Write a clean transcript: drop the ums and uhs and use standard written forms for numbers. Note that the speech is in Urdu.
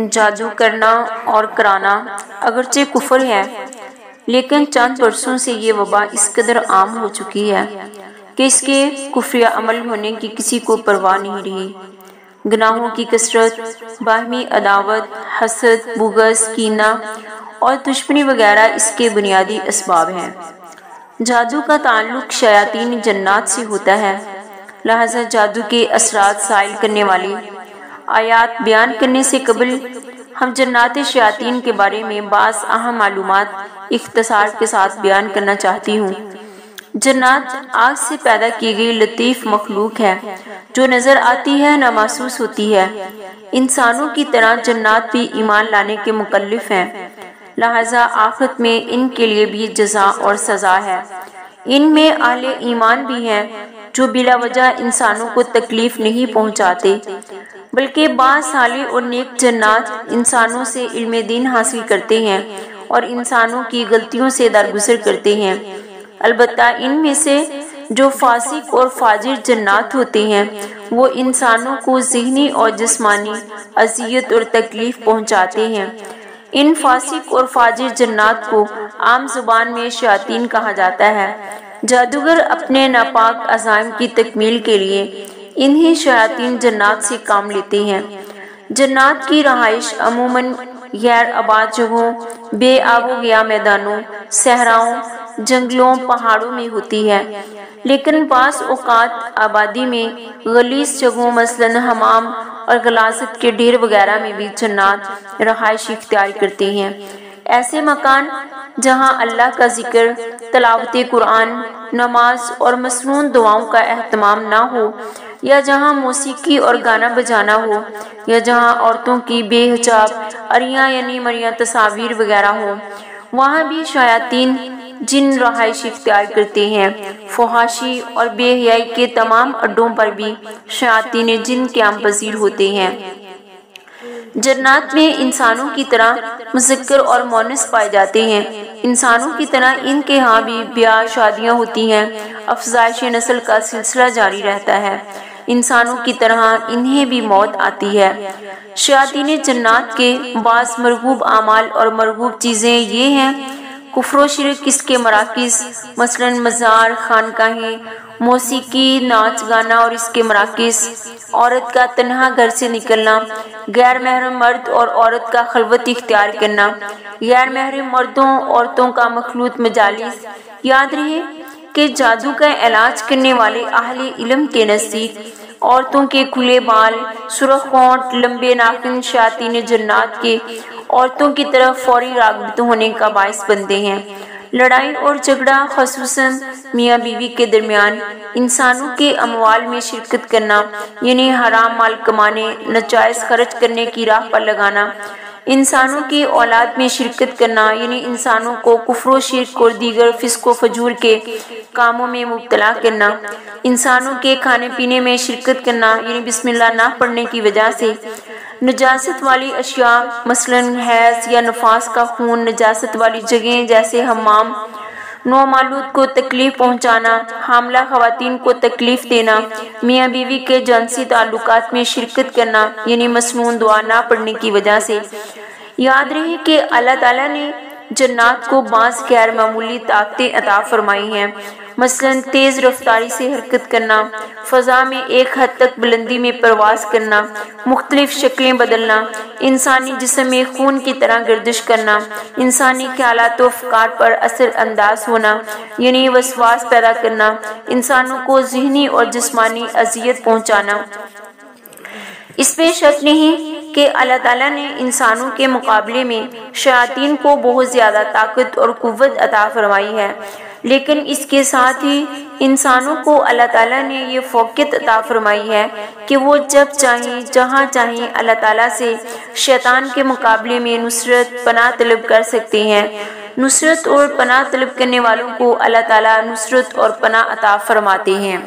جادو کرنا اور کرانا اگرچہ کفر ہے، لیکن چند برسوں سے یہ وبا اس قدر عام ہو چکی ہے کہ اس کے کفریہ عمل ہونے کی کسی کو پرواہ نہیں رہی۔ گناہوں کی کثرت، باہمی عداوت، حسد، بغض، کینہ اور دشمنی وغیرہ اس کے بنیادی اسباب ہیں۔ جادو کا تعلق شیاطین جنات سے ہوتا ہے، لہذا جادو کے اثرات زائل کرنے والی آیات بیان کرنے سے قبل ہم جنات شیاطین کے بارے میں بعض اہم معلومات اختصار کے ساتھ بیان کرنا چاہتی ہوں۔ جنات آگ سے پیدا کی گئی لطیف مخلوق ہے جو نظر آتی ہے نہ محسوس ہوتی ہے۔ انسانوں کی طرح جنات بھی ایمان لانے کے مکلف ہیں، لہذا آخرت میں ان کے لیے بھی جزا اور سزا ہے۔ ان میں اہل ایمان بھی ہیں جو بلا وجہ انسانوں کو تکلیف نہیں پہنچاتے، بلکہ بعض صالح اور نیک جنات انسانوں سے علم دین حاصل کرتے ہیں اور انسانوں کی غلطیوں سے درگزر کرتے ہیں۔ البتہ ان میں سے جو فاسق اور فاجر جنات ہوتے ہیں وہ انسانوں کو ذہنی اور جسمانی اذیت اور تکلیف پہنچاتے ہیں۔ ان فاسق اور فاجر جنات کو عام زبان میں شیاطین کہا جاتا ہے۔ جادوگر اپنے ناپاک عزائم کی تکمیل کے لیے انہی شیاطین جنات سے کام لیتے ہیں۔ جنات کی رہائش عموماً غیر آباد جگہوں، بے آب و گیا میدانوں، صحراؤں، جنگلوں، پہاڑوں میں ہوتی ہے، لیکن بعض اوقات آبادی میں غلیظ جگہوں مثلاً حمام اور غلاظت کے ڈھیر وغیرہ میں بھی جنات رہائش اختیار کرتے ہیں۔ ایسے مکان جہاں اللہ کا ذکر، تلاوت قرآن، نماز اور مسنون دعاؤں کا اہتمام نہ ہو، یا جہاں موسیقی اور گانا بجانا ہو، یا جہاں عورتوں کی بے حجاب عریاں یعنی مریاں تصاویر وغیرہ ہو، وہاں بھی شیاطین جن رہائش اختیار کرتے ہیں۔ فحاشی اور بے حیائی کے تمام اڈوں پر بھی شیاطین جن قیام پذیر ہوتے ہیں۔ جنات میں انسانوں کی طرح مذکر اور مؤنث پائے جاتے ہیں۔ انسانوں کی طرح ان کے ہاں بھی بیاہ شادیاں ہوتی ہیں، افزائش نسل کا سلسلہ جاری رہتا ہے۔ انسانوں کی طرح انہیں بھی موت آتی ہے۔ شیاطین جنات کے بعض مرغوب اعمال اور مرغوب چیزیں یہ ہیں: کفر و شرک اس کے مراکز مثلاً مزار، خانقاہیں، موسیقی، ناچ گانا اور اس کے مراکز، عورت کا تنہا گھر سے نکلنا، غیر محرم مرد اور عورت کا خلوت اختیار کرنا، غیر محرم مردوں عورتوں کا مخلوط مجالس۔ یاد رہے کہ جادو کا علاج کرنے والے اہل علم کے نزدیک عورتوں کے کھلے بال، سرخ ہونٹ، لمبے ناخن شیاطین جنات کے عورتوں کی طرف فوری راغب ہونے کا باعث بنتے ہیں۔ لڑائی اور جھگڑا خصوصاً میاں بیوی کے درمیان، انسانوں کے اموال میں شرکت کرنا یعنی حرام مال کمانے، ناجائز خرچ کرنے کی راہ پر لگانا، انسانوں کی اولاد میں شرکت کرنا یعنی انسانوں کو کفر و شرک اور دیگر فسق و فجور کے کاموں میں مبتلا کرنا، انسانوں کے کھانے پینے میں شرکت کرنا یعنی بسم اللہ نہ پڑھنے کی وجہ سے نجاست والی اشیاء مثلاً حیض یا نفاس کا خون، نجاست والی جگہیں جیسے حمام، نومولود کو تکلیف پہنچانا، حاملہ خواتین کو تکلیف دینا، میاں بیوی کے جنسی تعلقات میں شرکت کرنا یعنی مسنون دعا نہ پڑھنے کی وجہ سے۔ یاد رہے کہ اللہ تعالیٰ نے جنات کو بعض غیر معمولی طاقتیں عطا فرمائی ہیں، مثلاً تیز رفتاری سے حرکت کرنا، فضا میں ایک حد تک بلندی میں پرواز کرنا، مختلف شکلیں بدلنا، انسانی جسم میں خون کی طرح گردش کرنا، انسانی خیالات و افکار پر اثر انداز ہونا یعنی وسواس پیدا کرنا، انسانوں کو ذہنی اور جسمانی اذیت پہنچانا۔ اس میں شک نہیں کہ اللہ تعالیٰ نے انسانوں کے مقابلے میں شیاطین کو بہت زیادہ طاقت اور قوت عطا فرمائی ہے، لیکن اس کے ساتھ ہی انسانوں کو اللہ تعالیٰ نے یہ فوقیت عطا فرمائی ہے کہ وہ جب چاہیں جہاں چاہیں اللہ تعالیٰ سے شیطان کے مقابلے میں نصرت پناہ طلب کر سکتے ہیں۔ نصرت اور پناہ طلب کرنے والوں کو اللہ تعالیٰ نصرت اور پناہ عطا فرماتے ہیں۔